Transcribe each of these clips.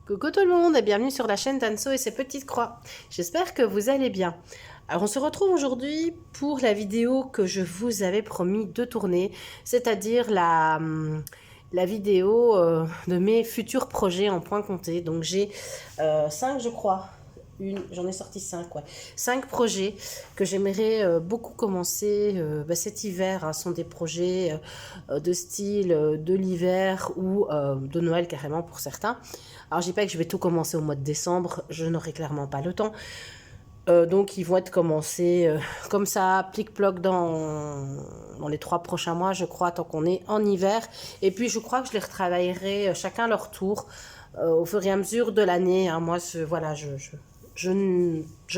Coucou tout le monde et bienvenue sur la chaîne Tanso et ses petites croix. J'espère que vous allez bien. Alors on se retrouve aujourd'hui pour la vidéo que je vous avais promis de tourner, c'est-à-dire la vidéo de mes futurs projets en point compté. Donc j'ai 5 je crois. J'en ai sorti 5, ouais. 5 projets que j'aimerais beaucoup commencer cet hiver. Ce sont des projets de style de l'hiver ou de Noël carrément pour certains. Alors je dis pas que je vais tout commencer au mois de décembre, je n'aurai clairement pas le temps. Donc ils vont être commencés comme ça, plic-ploc dans les 3 prochains mois, je crois, tant qu'on est en hiver. Et puis je crois que je les retravaillerai chacun leur tour au fur et à mesure de l'année. Hein. Moi, voilà, je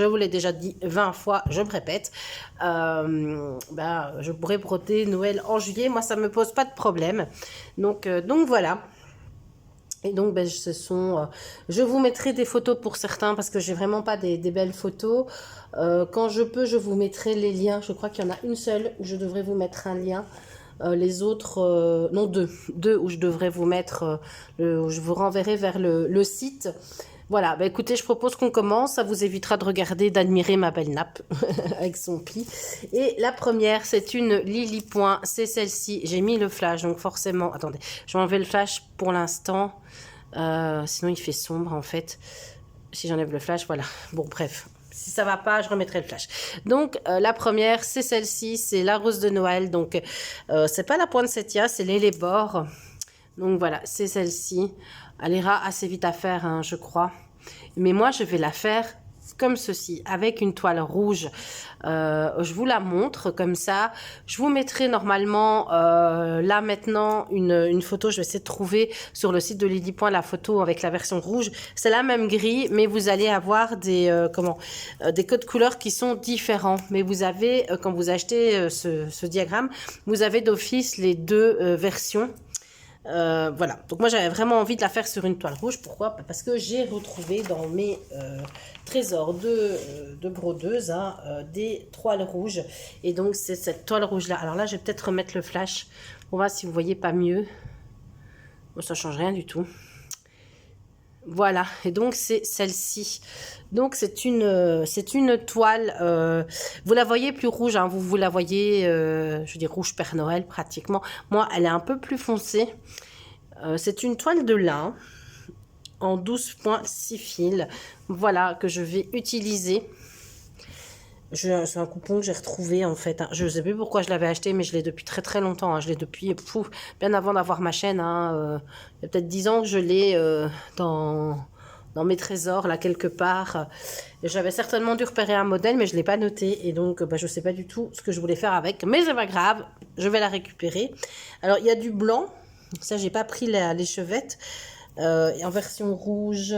vous l'ai déjà dit 20 fois, je me répète. Je pourrais broder Noël en juillet, moi ça me pose pas de problème. Donc voilà. Et donc, je vous mettrai des photos pour certains parce que j'ai vraiment pas des belles photos. Quand je peux, je vous mettrai les liens. Je crois qu'il y en a une seule où je devrais vous mettre un lien. Les autres, non, deux où je devrais vous mettre, où je vous renverrai vers le site. Voilà, écoutez, je propose qu'on commence. Ça vous évitera de regarder, d'admirer ma belle nappe avec son pli. Et la première, c'est une Lily Point. C'est celle-ci. J'ai mis le flash, donc forcément... Attendez, je vais enlever le flash pour l'instant. Sinon, il fait sombre, en fait. Si j'enlève le flash, voilà. Bon, bref. Si ça va pas, je remettrai le flash. Donc, la première, c'est celle-ci. C'est la rose de Noël. Donc, c'est pas la poinsettia, c'est l'élébore. Donc, voilà, c'est celle-ci. Elle ira assez vite à faire, hein, je crois. Mais moi, je vais la faire comme ceci, avec une toile rouge. Je vous la montre comme ça. Je vous mettrai normalement là maintenant une photo. Je vais essayer de trouver sur le site de Lily Point la photo avec la version rouge. C'est la même grille, mais vous allez avoir des codes couleurs qui sont différents. Mais vous avez, quand vous achetez ce diagramme, vous avez d'office les deux versions. Voilà, donc moi j'avais vraiment envie de la faire sur une toile rouge. Pourquoi? Parce que j'ai retrouvé dans mes trésors de brodeuse des toiles rouges. Et donc c'est cette toile rouge là. Alors là je vais peut-être remettre le flash. On va voir si vous voyez pas mieux. Bon, ça change rien du tout. Voilà, et donc c'est celle-ci. Donc c'est une toile, vous la voyez plus rouge, hein, vous la voyez, je veux dire rouge Père Noël pratiquement. Moi, elle est un peu plus foncée. C'est une toile de lin en 12,6 fils. Voilà, que je vais utiliser. C'est un coupon que j'ai retrouvé en fait. Hein. Je ne sais plus pourquoi je l'avais acheté, mais je l'ai depuis très très longtemps. Hein. Je l'ai depuis bien avant d'avoir ma chaîne. Hein. Il y a peut-être 10 ans que je l'ai dans mes trésors, là quelque part. J'avais certainement dû repérer un modèle, mais je ne l'ai pas noté. Et donc, je ne sais pas du tout ce que je voulais faire avec. Mais c'est pas grave, je vais la récupérer. Alors, il y a du blanc. Ça, j'ai pas pris l'échevette. En version rouge.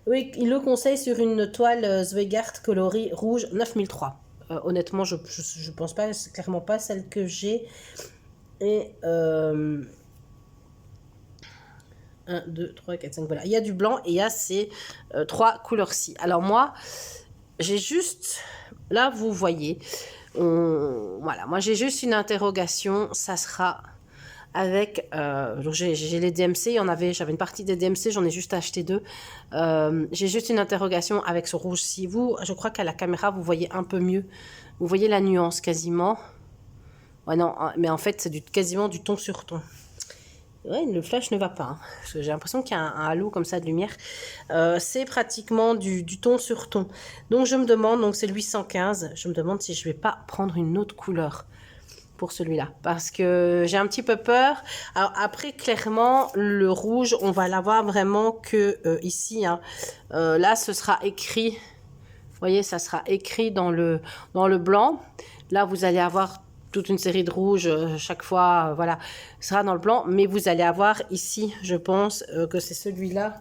Oui, il le conseille sur une toile Zweigart coloris rouge 9003. Honnêtement, je pense pas, c'est clairement pas celle que j'ai. Et 1, 2, 3, 4, 5, voilà. Il y a du blanc et il y a ces 3 couleurs-ci. Alors moi, j'ai juste, là vous voyez, voilà, moi j'ai juste une interrogation, ça sera... avec j'ai les DMC, j'avais une partie des DMC, j'en ai juste acheté 2. J'ai juste une interrogation avec ce rouge. Si vous, je crois qu'à la caméra vous voyez un peu mieux, vous voyez la nuance quasiment. Ouais non, mais en fait c'est quasiment du ton sur ton. Ouais, le flash ne va pas, hein, parce que j'ai l'impression qu'il y a un halo comme ça de lumière. C'est pratiquement du ton sur ton. Donc je me demande, donc c'est le 815, je me demande si je vais pas prendre une autre couleur pour celui-là, parce que j'ai un petit peu peur. Alors après, clairement, le rouge, on va l'avoir vraiment que ici. Hein. Là, ce sera écrit, vous voyez, ça sera écrit dans le blanc. Là, vous allez avoir toute une série de rouges chaque fois, voilà, ce sera dans le blanc. Mais vous allez avoir ici, je pense, que c'est celui-là.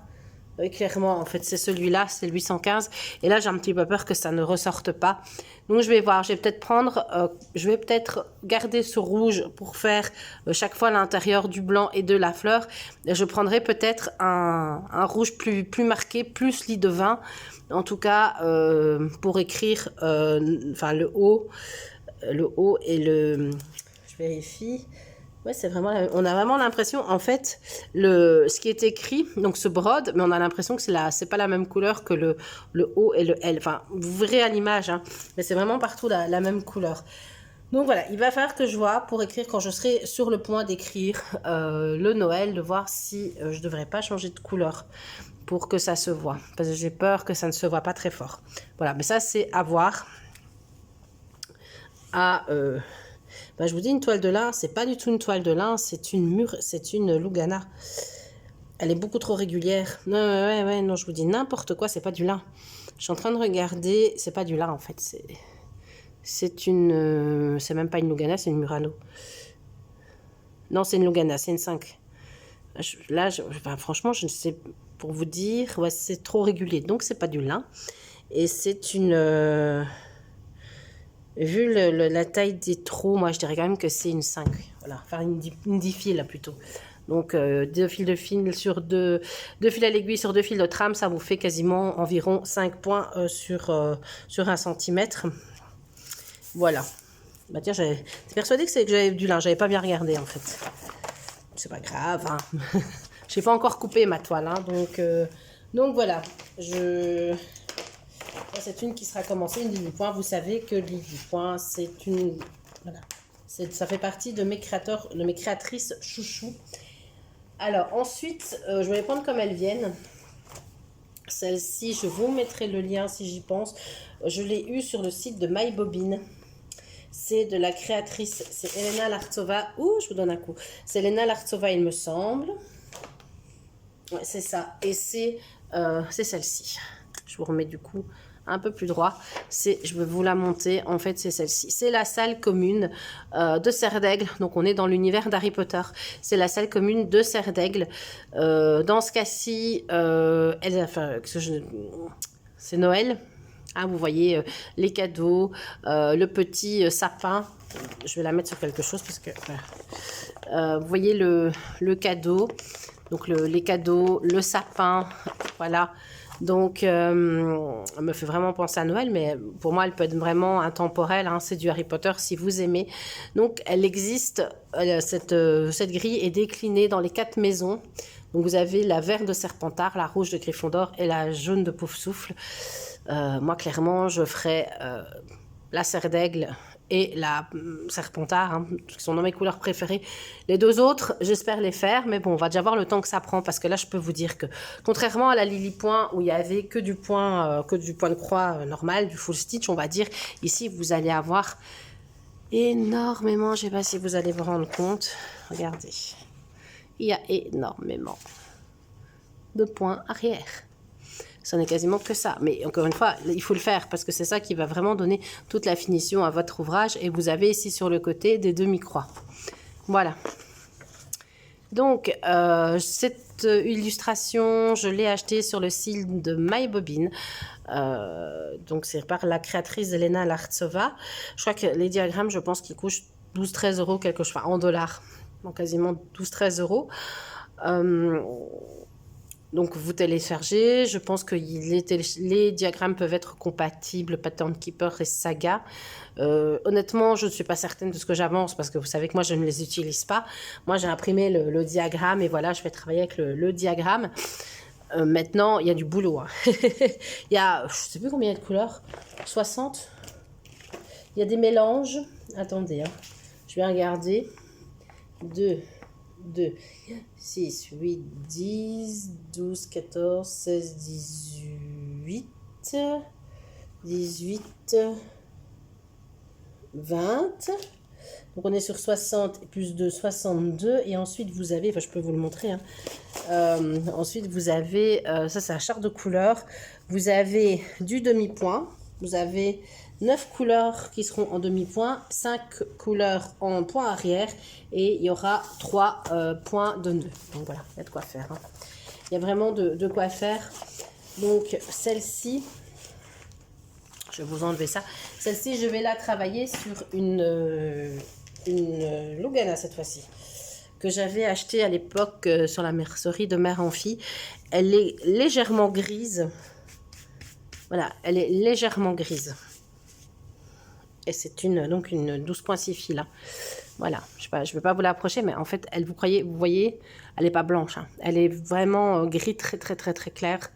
Oui, clairement, en fait, c'est celui-là, c'est le 815. Et là, j'ai un petit peu peur que ça ne ressorte pas. Donc, je vais voir. Je vais peut-être garder ce rouge pour faire chaque fois l'intérieur du blanc et de la fleur. Et je prendrai peut-être un rouge plus marqué, plus lit de vin. En tout cas, pour écrire, le haut et le... Je vérifie. Ouais, c'est vraiment, on a vraiment l'impression, en fait, ce qui est écrit, donc ce brode, mais on a l'impression que c'est pas la même couleur que le O et le L. Enfin, vous verrez à l'image, hein, mais c'est vraiment partout la même couleur. Donc voilà, il va falloir que je vois pour écrire quand je serai sur le point d'écrire le Noël, de voir si je devrais pas changer de couleur pour que ça se voit. Parce que j'ai peur que ça ne se voit pas très fort. Voilà, mais ça c'est à voir. Ben, je vous dis, une toile de lin, c'est pas du tout une toile de lin, c'est une Lugana. Elle est beaucoup trop régulière. Non, ouais, non, je vous dis n'importe quoi, c'est pas du lin. Je suis en train de regarder, c'est pas du lin en fait, c'est même pas une Lugana, c'est une Murano. Non, c'est une Lugana, c'est une 5. Enfin, franchement, je ne sais, pour vous dire, ouais, c'est trop régulier, donc c'est pas du lin. Et c'est une... vu la taille des trous, moi je dirais quand même que c'est une 5. Voilà, enfin une 10 fils là plutôt. Donc 2 fils de fil sur 2 fils à l'aiguille sur 2 fils de trame, ça vous fait quasiment environ 5 points sur 1 centimètre. Voilà. Bah tiens, j'étais persuadée que j'avais du lin, j'avais pas bien regardé en fait. C'est pas grave, hein. J'ai pas encore coupé ma toile, hein, donc voilà. C'est une qui sera commencée, une 18 points. Vous savez que 18 points, c'est une... Voilà. Ça fait partie de mes créatrices chouchou. Alors, ensuite, je vais les prendre comme elles viennent. Celle-ci, je vous mettrai le lien si j'y pense. Je l'ai eu sur le site de MyBobine. C'est de la créatrice, c'est Elena Lartsova. Ouh, je vous donne un coup. C'est Elena Lartsova, il me semble. Ouais, c'est ça. Et c'est celle-ci. Je vous remets du coup un peu plus droit. Je vais vous la monter. En fait, c'est celle-ci. C'est la salle commune de Serre d'Aigle. Donc, on est dans l'univers d'Harry Potter. C'est la salle commune de Serre d'Aigle. Dans ce cas-ci, c'est Noël. Ah, vous voyez les cadeaux, le petit sapin. Je vais la mettre sur quelque chose parce que vous voyez le cadeau. Donc les cadeaux, le sapin, voilà. Donc, elle me fait vraiment penser à Noël, mais pour moi, elle peut être vraiment intemporelle. Hein, c'est du Harry Potter si vous aimez. Donc, elle existe, cette grille est déclinée dans les 4 maisons. Donc, vous avez la verte de Serpentard, la rouge de Gryffondor et la jaune de Poufsouffle. Moi, clairement, je ferais la Serre d'Aigle et la Serpentard, hein, qui sont dans mes couleurs préférées. Les 2 autres, j'espère les faire, mais bon, on va déjà voir le temps que ça prend, parce que là, je peux vous dire que, contrairement à la Lily Point, où il y avait que du point de croix normal, du full stitch, on va dire, ici, vous allez avoir énormément, je ne sais pas si vous allez vous rendre compte, regardez, il y a énormément de points arrière. Ça n'est quasiment que ça. Mais encore une fois, il faut le faire parce que c'est ça qui va vraiment donner toute la finition à votre ouvrage. Et vous avez ici sur le côté des demi-croix. Voilà. Donc, cette illustration, je l'ai achetée sur le site de MyBobine. Donc, c'est par la créatrice Elena Lartsova. Je crois que les diagrammes, je pense qu'ils coûtent 12-13 euros, quelque chose, enfin, en dollars. Donc, quasiment 12-13 euros. Donc, vous téléchargez. Je pense que les diagrammes peuvent être compatibles Pattern Keeper et Saga. Honnêtement, je ne suis pas certaine de ce que j'avance parce que vous savez que moi, je ne les utilise pas. Moi, j'ai imprimé le diagramme et voilà, je vais travailler avec le diagramme. Maintenant, il y a du boulot. Hein. Il y a, je ne sais plus combien il y a de couleurs, 60. Il y a des mélanges. Attendez, hein. Je vais regarder. 2, 6, 8, 10, 12, 14, 16, 18, 20. Donc on est sur 60 plus 2, 62. Et ensuite vous avez, enfin je peux vous le montrer, hein. Ensuite vous avez, ça c'est un chart de couleurs. Vous avez du demi-point. Vous avez 9 couleurs qui seront en demi-point, 5 couleurs en point arrière et il y aura 3 points de nœud. Donc voilà, il y a de quoi faire. Hein. Il y a vraiment de quoi faire. Donc celle-ci, je vais vous enlever ça. Celle-ci, je vais la travailler sur une Lugana cette fois-ci, que j'avais achetée à l'époque sur la mercerie de Mère en Fille. Elle est légèrement grise. Voilà, elle est légèrement grise. Et c'est donc une 12.6 fils. Hein. Voilà, je vais pas vous l'approcher, mais en fait, elle, vous voyez, elle est pas blanche, hein. Elle est vraiment gris très, très, très, très clair.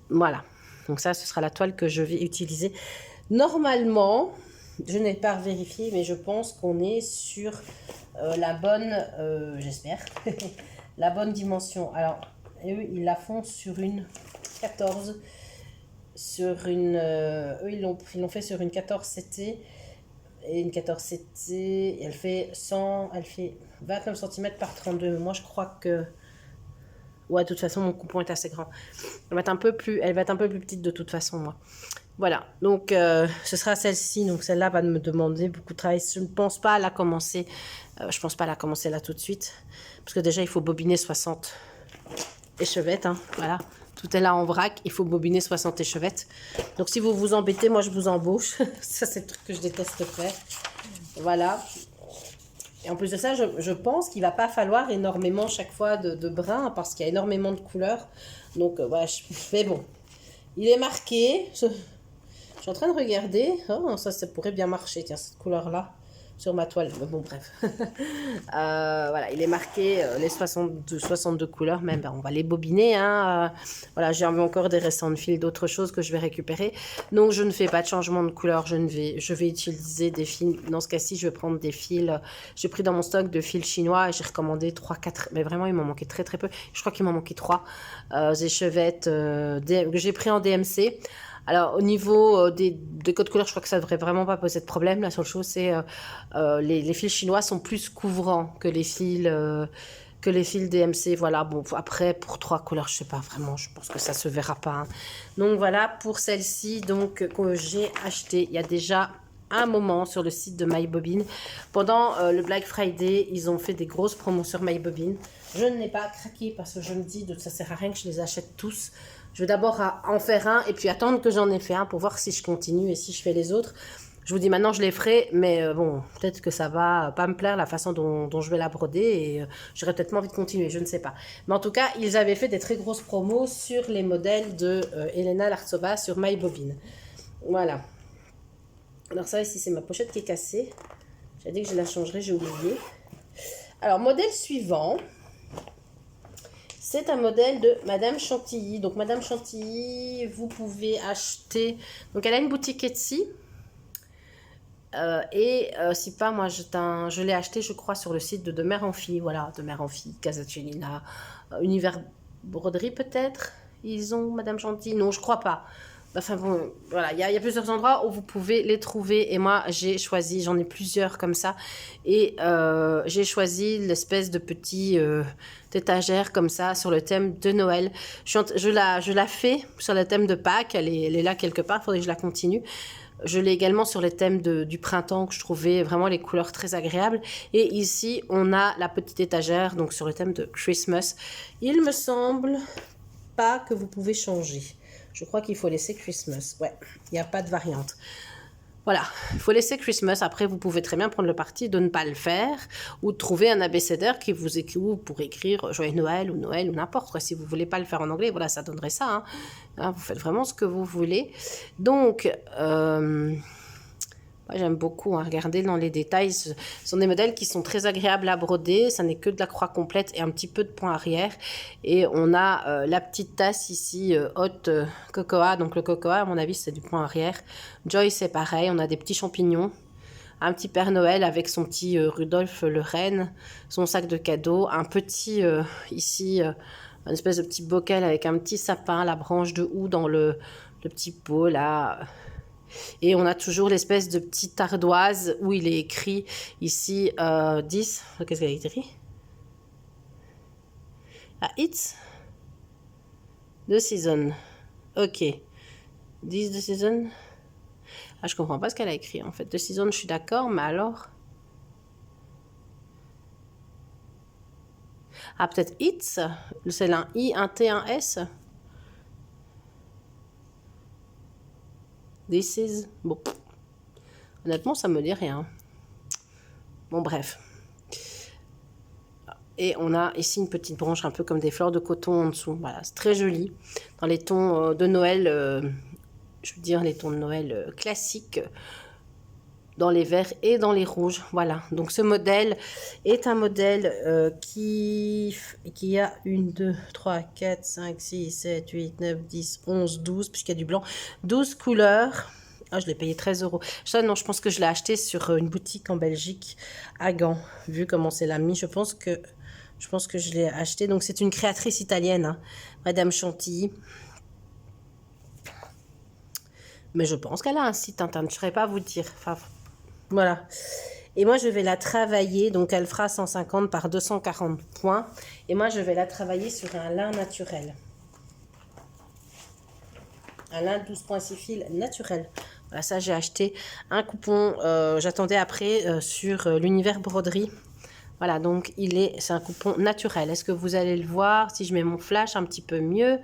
Voilà. Donc ça, ce sera la toile que je vais utiliser. Normalement, je n'ai pas vérifié, mais je pense qu'on est sur la bonne, j'espère, la bonne dimension. Alors, eux, ils la font sur une 14, sur une, eux, ils l'ont fait sur une 14 CT, et une 14 CT, elle fait 100, elle fait 29 cm par 32. Moi, je crois que, ouais, de toute façon, mon coupon est assez grand. Elle va être un peu plus petite de toute façon, moi. Voilà, donc ce sera celle-ci. Donc celle-là va me demander beaucoup de travail. Je ne pense pas la commencer. Je pense pas la commencer là tout de suite. Parce que déjà, il faut bobiner 60 échevettes. Hein, voilà, tout est là en vrac. Il faut bobiner 60 échevettes. Donc si vous vous embêtez, moi je vous embauche. Ça, c'est le truc que je déteste faire. Voilà. Et en plus de ça, je pense qu'il va pas falloir énormément chaque fois de brun. Parce qu'il y a énormément de couleurs. Donc voilà, mais bon. Il est marqué. Je suis en train de regarder. Oh, ça pourrait bien marcher, tiens, cette couleur-là, sur ma toile. Mais bon, bref. Voilà, il est marqué les 62 couleurs, même. Ben, on va les bobiner. Hein. Voilà, j'ai encore des restants de fils, d'autres choses que je vais récupérer. Donc, je ne fais pas de changement de couleur. Je vais utiliser des fils. Dans ce cas-ci, je vais prendre des fils. J'ai pris dans mon stock de fils chinois et j'ai recommandé 3-4. Mais vraiment, il m'en manquait très, très peu. Je crois qu'il m'en manquait 3 échevettes que j'ai pris en DMC. Alors, au niveau des codes couleurs, je crois que ça ne devrait vraiment pas poser de problème. La seule chose, c'est les fils chinois sont plus couvrants que les fils DMC. Voilà, bon, après, pour 3 couleurs, je sais pas vraiment, je pense que ça se verra pas. Hein. Donc, voilà, pour celle-ci, donc, que j'ai acheté il y a déjà un moment sur le site de MyBobine. Pendant le Black Friday, ils ont fait des grosses promos sur MyBobine. Je n'ai pas craqué parce que je me dis que ça sert à rien que je les achète tous. Je vais d'abord en faire un et puis attendre que j'en ai fait un pour voir si je continue et si je fais les autres. Je vous dis maintenant je les ferai, mais bon, peut-être que ça va pas me plaire la façon dont je vais la broder et j'aurais peut-être pas envie de continuer, je ne sais pas. Mais en tout cas, ils avaient fait des très grosses promos sur les modèles de Elena Lartsova sur MyBobine. Voilà. Alors ça ici, c'est ma pochette qui est cassée. J'ai dit que je la changerais, j'ai oublié. Alors, modèle suivant. C'est un modèle de Madame Chantilly. Donc, Madame Chantilly, vous pouvez acheter... Donc, elle a une boutique Etsy. Si pas, moi, je l'ai acheté, je crois, sur le site de Mère en Fille. Voilà, de Mère en Fille, Casacinina, Univers Broderie, peut-être. Ils ont Madame Chantilly. Non, je crois pas. Enfin bon, voilà, il y a plusieurs endroits où vous pouvez les trouver. Et moi, j'ai choisi, j'en ai plusieurs comme ça. Et j'ai choisi l'espèce de petit étagère comme ça sur le thème de Noël. Je la fais sur le thème de Pâques. Elle est là quelque part, il faudrait que je la continue. Je l'ai également sur les thèmes du printemps que je trouvais vraiment les couleurs très agréables. Et ici, on a la petite étagère donc sur le thème de Christmas. Il me semble pas que vous pouvez changer. Je crois qu'il faut laisser Christmas. Ouais, il n'y a pas de variante. Voilà, il faut laisser Christmas. Après, vous pouvez très bien prendre le parti de ne pas le faire ou de trouver un abécédaire qui vous écrit pour écrire Joyeux Noël ou n'importe. Si vous ne voulez pas le faire en anglais, voilà, ça donnerait ça. Hein, vous faites vraiment ce que vous voulez. Donc, moi, j'aime beaucoup regarder dans les détails. Ce sont des modèles qui sont très agréables à broder. Ça n'est que de la croix complète et un petit peu de point arrière. Et on a la petite tasse ici, Hot Cocoa. Donc le cocoa, à mon avis, c'est du point arrière. Joy, c'est pareil. On a des petits champignons. Un petit Père Noël avec son petit Rudolph le Renne. Son sac de cadeaux. Un petit, ici, une espèce de petit bocal avec un petit sapin, la branche de houx dans le petit pot, là... Et on a toujours l'espèce de petite ardoise où il est écrit ici 10. Qu'est-ce qu'il a écrit? Ah, it's the season. Ok. 10 the season. Ah, je comprends pas ce qu'elle a écrit en fait. The season, je suis d'accord, mais alors. Ah, peut-être it's. C'est un I, un T, un S. This is... Bon. Honnêtement, ça me dit rien. Bon, bref. Et on a ici une petite branche un peu comme des fleurs de coton en dessous. Voilà, c'est très joli. Dans les tons de Noël, je veux dire les tons de Noël classiques. dans les verts et dans les rouges. Voilà, donc ce modèle est un modèle qui a 1, 2, 3, 4, 5, 6, 7, 8, 9, 10, 11, 12, puisqu'il y a du blanc, 12 couleurs. Ah, je l'ai payé 13 euros. Ça, non, je pense que je l'ai acheté sur une boutique en Belgique, à Gand. Vu comment c'est la mis, je pense que je l'ai acheté. Donc, c'est une créatrice italienne, hein, Madame Chantilly. Mais je pense qu'elle a un site internet, je ne saurais pas vous dire. Enfin, voilà. Et moi, je vais la travailler. Donc, elle fera 150 par 240 points. Et moi, je vais la travailler sur un lin naturel. Un lin 12,6 fils naturel. Voilà, ça, j'ai acheté un coupon. J'attendais après sur l'univers broderie. Voilà, donc c'est un coupon naturel. Est-ce que vous allez le voir? Si je mets mon flash un petit peu mieux,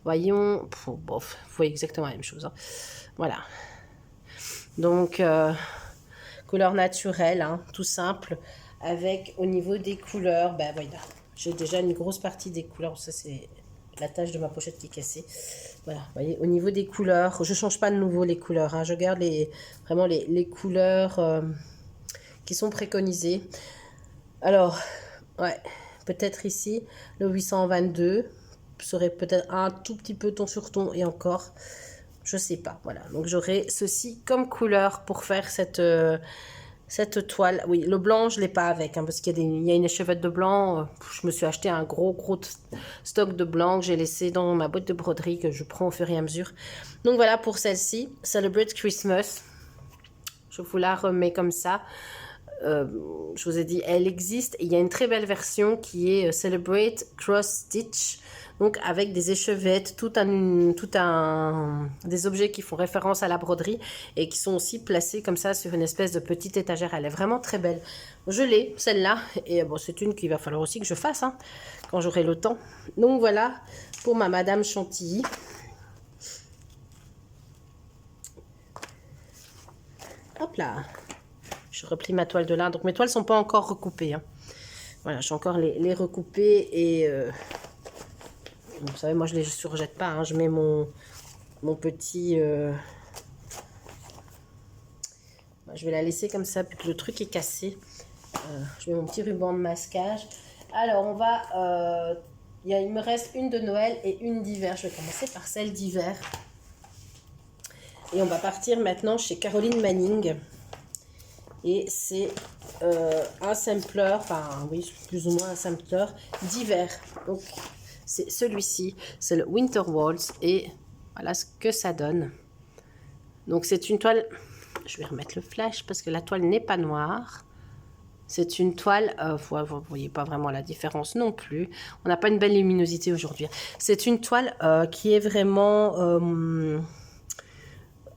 voyons. Bof, vous voyez exactement la même chose, hein. Voilà. Donc, couleur naturelle, hein, tout simple. Avec au niveau des couleurs, ben voilà. J'ai déjà une grosse partie des couleurs. Ça, c'est la tache de ma pochette qui est cassée. Voilà, vous voyez, au niveau des couleurs, je ne change pas de nouveau les couleurs, hein. Je garde vraiment les couleurs qui sont préconisées. Alors, ouais, peut-être ici, le 822 serait peut-être un tout petit peu ton sur ton et encore, je sais pas. Voilà, donc j'aurai ceci comme couleur pour faire cette toile. Oui, le blanc, je l'ai pas avec, hein, parce qu'il y a une échevette de blanc. Je me suis acheté un gros stock de blanc que j'ai laissé dans ma boîte de broderie que je prends au fur et à mesure. Donc voilà pour celle-ci, Celebrate Christmas. Je vous la remets comme ça. Je vous ai dit, elle existe. Il y a une très belle version qui est Celebrate Cross Stitch, donc avec des échevettes, des objets qui font référence à la broderie et qui sont aussi placés comme ça sur une espèce de petite étagère. Elle est vraiment très belle. Je l'ai, celle-là, et bon, c'est une qu'il va falloir aussi que je fasse, hein, quand j'aurai le temps. Donc voilà pour ma Madame Chantilly. Hop là. Je replie ma toile de lin. Donc mes toiles ne sont pas encore recoupées, hein. Voilà, je vais encore les recouper. Et vous savez, moi je ne les surjette pas, hein. Je mets mon petit... je vais la laisser comme ça, puis que le truc est cassé. Je mets mon petit ruban de masquage. Alors on va... il me reste une de Noël et une d'hiver. Je vais commencer par celle d'hiver. Et on va partir maintenant chez Caroline Manning. Et c'est un sampler, enfin oui, plus ou moins un sampler d'hiver. Donc c'est celui-ci, c'est le Winter Waltz. Et voilà ce que ça donne. Donc c'est une toile, je vais remettre le flash parce que la toile n'est pas noire. C'est une toile, vous ne voyez pas vraiment la différence non plus. On n'a pas une belle luminosité aujourd'hui. C'est une toile qui est vraiment...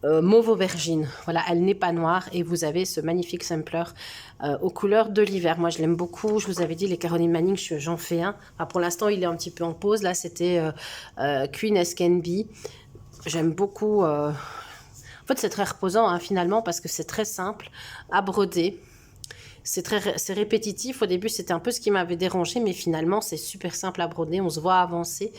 mauve aubergine. Voilà, elle n'est pas noire et vous avez ce magnifique sampler aux couleurs de l'hiver. Moi, je l'aime beaucoup. Je vous avais dit, les Caroline Manning, j'en fais un. Enfin, pour l'instant, il est un petit peu en pause. Là, c'était Queen as Can Be. J'aime beaucoup. En fait, c'est très reposant, hein, finalement, parce que c'est très simple à broder. C'est répétitif. Au début, c'était un peu ce qui m'avait dérangé, mais finalement, c'est super simple à broder. On se voit avancer.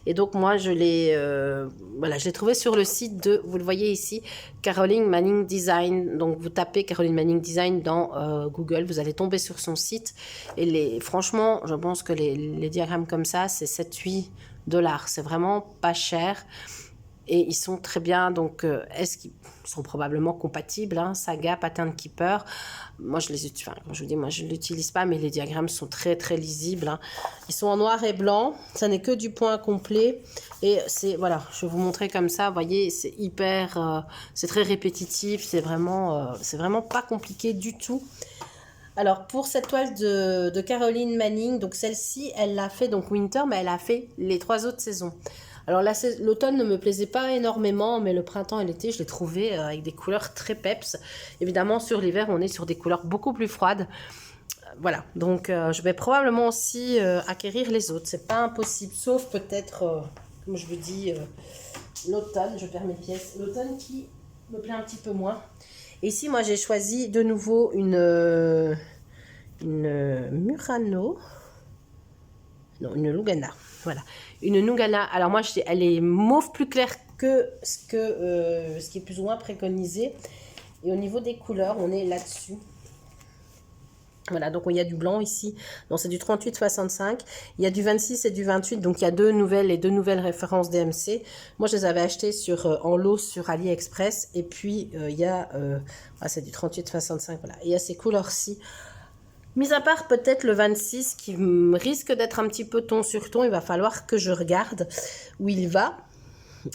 Et donc, moi, je l'ai trouvé sur le site de, vous le voyez ici, Caroline Manning Design. Donc, vous tapez Caroline Manning Design dans Google, vous allez tomber sur son site. Et franchement, je pense que les diagrammes comme ça, c'est 7-8 $. C'est vraiment pas cher. Et ils sont très bien, donc est-ce qu'ils sont probablement compatibles, hein, Saga, Pattern Keeper. Moi, je ne l'utilise pas, mais les diagrammes sont très, très lisibles, hein. Ils sont en noir et blanc, ça n'est que du point complet. Et voilà, je vais vous montrer comme ça, vous voyez, c'est c'est très répétitif, c'est vraiment pas compliqué du tout. Alors, pour cette toile de Caroline Manning, donc celle-ci, elle l'a fait, donc Winter, mais elle a fait les 3 autres saisons. Alors l'automne ne me plaisait pas énormément, mais le printemps et l'été, je l'ai trouvé avec des couleurs très peps. Évidemment, sur l'hiver, on est sur des couleurs beaucoup plus froides. Voilà, donc je vais probablement aussi acquérir les autres. C'est pas impossible, sauf peut-être, comme je vous dis, l'automne. Je perds mes pièces. L'automne qui me plaît un petit peu moins. Et ici, moi, j'ai choisi de nouveau une Murano. Non, une Lugana. Voilà, une Lugana. Alors moi, elle est mauve plus claire que ce qui est plus ou moins préconisé. Et au niveau des couleurs, on est là-dessus. Voilà, donc il y a du blanc ici, donc c'est du 38,65. Il y a du 26 et du 28, donc il y a les deux nouvelles références DMC. Moi, je les avais achetées en lot sur AliExpress. Et puis, il y a, c'est du 38,65, voilà. Et il y a ces couleurs-ci. Mis à part peut-être le 26 qui risque d'être un petit peu ton sur ton, il va falloir que je regarde où il va.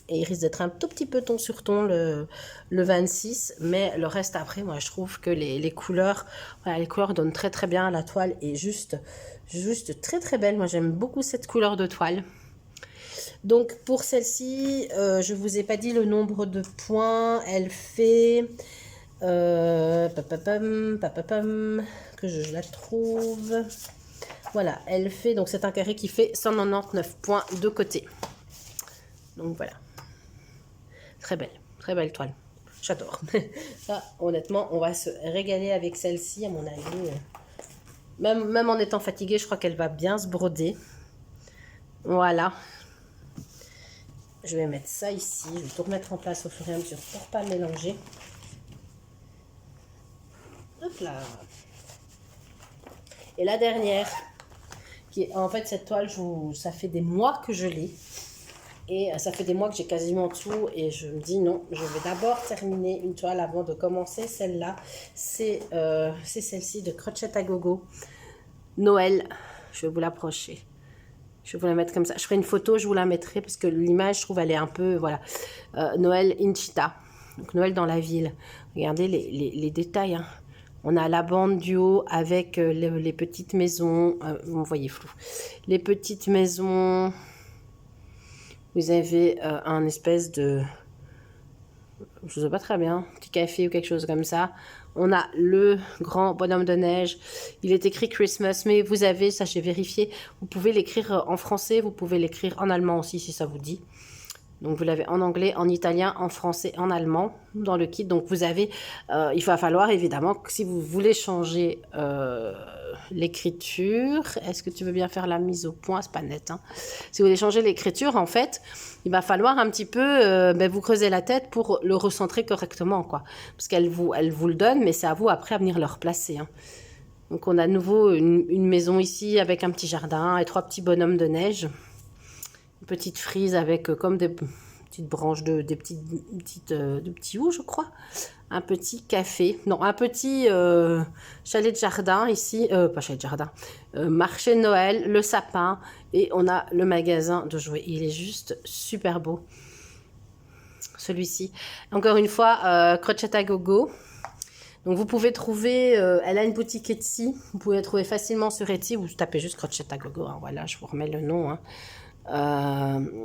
Et il risque d'être un tout petit peu ton sur ton le 26, mais le reste après, moi je trouve que les couleurs, voilà, les couleurs donnent très très bien. La toile est juste très très belle. Moi j'aime beaucoup cette couleur de toile. Donc pour celle-ci, je vous ai pas dit le nombre de points. Elle fait que je la trouve. Voilà, elle fait, donc c'est un carré qui fait 199 points de côté. Donc voilà. Très belle toile. J'adore. Ça, honnêtement, on va se régaler avec celle-ci, à mon avis. Même en étant fatiguée, je crois qu'elle va bien se broder. Voilà. Je vais mettre ça ici. Je vais tout remettre en place au fur et à mesure pour pas mélanger. Hop là. Et la dernière, qui est en fait cette toile, ça fait des mois que je l'ai. Et ça fait des mois que j'ai quasiment tout. Et je me dis non, je vais d'abord terminer une toile avant de commencer celle-là. C'est celle-ci de Crochet à Gogo. Noël. Je vais vous l'approcher. Je vais vous la mettre comme ça. Je ferai une photo, je vous la mettrai parce que l'image, je trouve, elle est un peu, voilà. Noël Inchita. Donc Noël dans la ville. Regardez les détails, hein. On a la bande du haut avec les petites maisons. Vous voyez flou. Les petites maisons. Vous avez un espèce de, je ne sais pas très bien, petit café ou quelque chose comme ça. On a le grand bonhomme de neige. Il est écrit Christmas, mais vous avez, ça j'ai vérifié, vous pouvez l'écrire en français, vous pouvez l'écrire en allemand aussi si ça vous dit. Donc vous l'avez en anglais, en italien, en français, en allemand dans le kit. Donc vous avez, il va falloir évidemment que si vous voulez changer l'écriture, est-ce que tu veux bien faire la mise au point? C'est pas net, hein. Si vous voulez changer l'écriture, en fait, il va falloir un petit peu vous creuser la tête pour le recentrer correctement, quoi. Parce elle vous le donne, mais c'est à vous après à venir le replacer, hein. Donc on a de nouveau une maison ici avec un petit jardin et 3 petits bonhommes de neige. Une petite frise avec comme des petites branches de petits houes, je crois. Un petit café, non, un petit chalet de jardin ici, pas chalet de jardin, marché de Noël, le sapin, et on a le magasin de jouets. Il est juste super beau, celui-ci. Encore une fois, Crochet à Gogo. Donc vous pouvez trouver, elle a une boutique Etsy, vous pouvez la trouver facilement sur Etsy, vous tapez juste Crochet à Gogo, hein, voilà, je vous remets le nom, hein.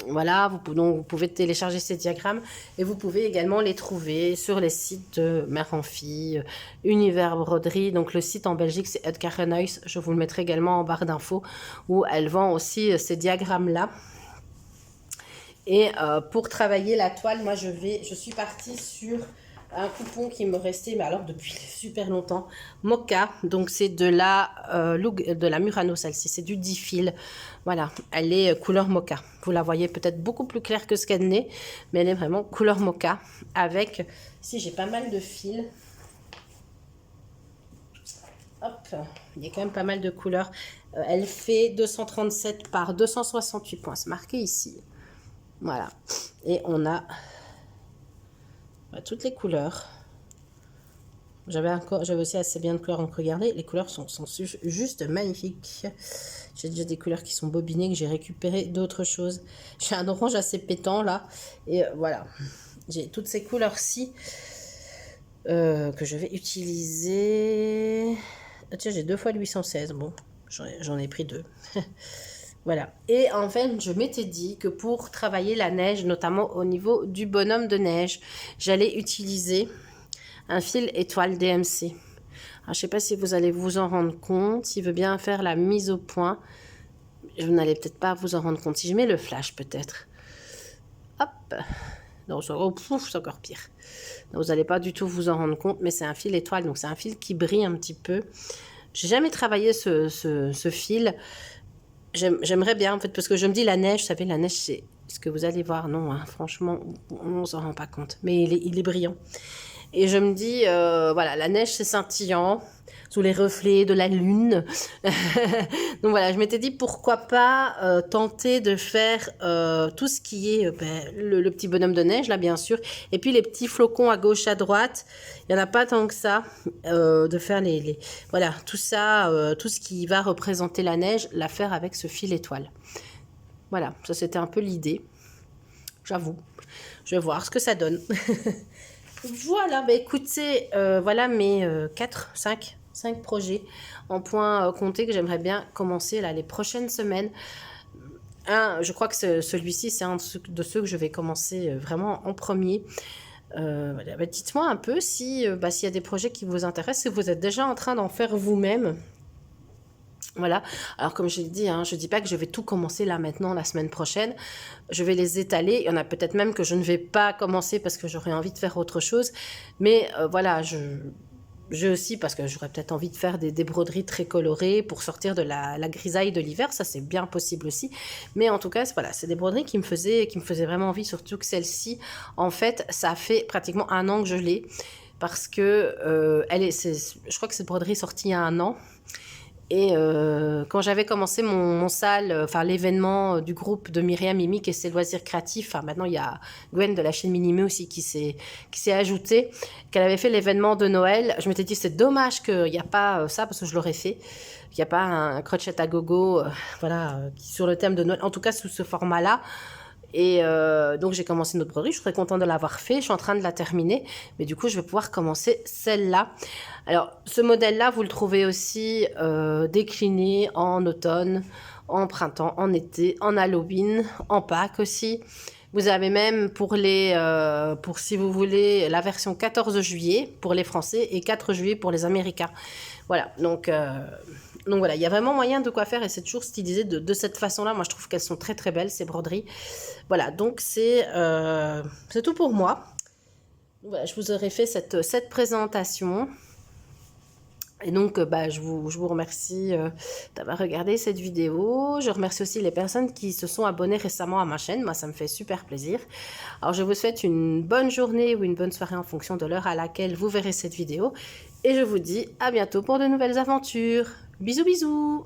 Voilà, vous pouvez télécharger ces diagrammes et vous pouvez également les trouver sur les sites de Mère en Fille, Univers Broderie. Donc le site en Belgique c'est Edkarenhuis, je vous le mettrai également en barre d'infos où elle vend aussi ces diagrammes là. Et pour travailler la toile, moi je suis partie sur un coupon qui me restait, mais alors depuis super longtemps, Mocha, donc c'est de la Murano, celle-ci, c'est du 10 fils, voilà, elle est couleur Mocha, vous la voyez peut-être beaucoup plus claire que ce qu'elle n'est, mais elle est vraiment couleur Mocha, avec, ici j'ai pas mal de fils, hop, il y a quand même pas mal de couleurs, elle fait 237 par 268 points, c'est marqué ici, voilà, et on a toutes les couleurs. J'avais aussi assez bien de couleurs, donc regardez, les couleurs sont juste magnifiques. J'ai déjà des couleurs qui sont bobinées, que j'ai récupéré d'autres choses. J'ai un orange assez pétant là, et voilà. J'ai toutes ces couleurs-ci que je vais utiliser. Ah, tiens, j'ai 2 fois le 816, bon, j'en ai pris 2. Voilà. Et en fait, je m'étais dit que pour travailler la neige, notamment au niveau du bonhomme de neige, j'allais utiliser un fil étoile DMC. Alors, je ne sais pas si vous allez vous en rendre compte. S'il veut bien faire la mise au point, vous n'allez peut-être pas vous en rendre compte. Si je mets le flash, peut-être. Hop. Non, c'est encore pire. Donc, vous n'allez pas du tout vous en rendre compte, mais c'est un fil étoile. Donc, c'est un fil qui brille un petit peu. J'ai jamais travaillé ce fil. J'aimerais bien, en fait, parce que je me dis, la neige, vous savez, la neige, c'est ce que vous allez voir. Non, hein, franchement, on ne s'en rend pas compte. Mais il est brillant. Et je me dis, voilà, la neige c'est scintillant, sous les reflets de la lune. Donc voilà, je m'étais dit pourquoi pas tenter de faire tout ce qui est le petit bonhomme de neige, là bien sûr, et puis les petits flocons à gauche, à droite. Il n'y en a pas tant que ça, de faire voilà, tout ça, tout ce qui va représenter la neige, la faire avec ce fil étoile. Voilà, ça c'était un peu l'idée, j'avoue. Je vais voir ce que ça donne. Voilà, bah écoutez, voilà mes 5 projets en point compté que j'aimerais bien commencer là les prochaines semaines. Je crois que celui-ci, c'est un de ceux que je vais commencer vraiment en premier. Voilà, bah dites-moi un peu si, s'il y a des projets qui vous intéressent, si vous êtes déjà en train d'en faire vous-même. Voilà, alors comme je l'ai dit, hein, je ne dis pas que je vais tout commencer là maintenant, la semaine prochaine. Je vais les étaler. Il y en a peut-être même que je ne vais pas commencer parce que j'aurais envie de faire autre chose. Mais voilà, j'ai aussi, parce que j'aurais peut-être envie de faire des broderies très colorées pour sortir de la grisaille de l'hiver. Ça, c'est bien possible aussi. Mais en tout cas, voilà, c'est des broderies qui me faisaient vraiment envie, surtout que celle-ci, en fait, ça fait pratiquement 1 an que je l'ai. Parce que je crois que cette broderie est sortie il y a 1 an. Et quand j'avais commencé mon salle, enfin l'événement du groupe de Myriam Mimic et ses loisirs créatifs, enfin maintenant il y a Gwen de la chaîne Minimé aussi qui s'est ajoutée, qu'elle avait fait l'événement de Noël, je m'étais dit c'est dommage qu'il n'y a pas ça parce que je l'aurais fait, il n'y a pas un crochet à gogo, voilà, sur le thème de Noël, en tout cas sous ce format-là. Et donc j'ai commencé notre broderie, je suis très contente de l'avoir fait, je suis en train de la terminer, mais du coup je vais pouvoir commencer celle-là. Alors ce modèle-là, vous le trouvez aussi décliné en automne, en printemps, en été, en Halloween, en Pâques aussi. Vous avez même pour si vous voulez, la version 14 juillet pour les Français et 4 juillet pour les Américains. Voilà, donc voilà, il y a vraiment moyen de quoi faire et c'est toujours stylisé de cette façon-là. Moi, je trouve qu'elles sont très très belles, ces broderies. Voilà, donc c'est tout pour moi. Voilà, je vous aurais fait cette présentation. Et donc, je vous remercie d'avoir regardé cette vidéo. Je remercie aussi les personnes qui se sont abonnées récemment à ma chaîne. Moi, ça me fait super plaisir. Alors, je vous souhaite une bonne journée ou une bonne soirée en fonction de l'heure à laquelle vous verrez cette vidéo. Et je vous dis à bientôt pour de nouvelles aventures. Bisous, bisous!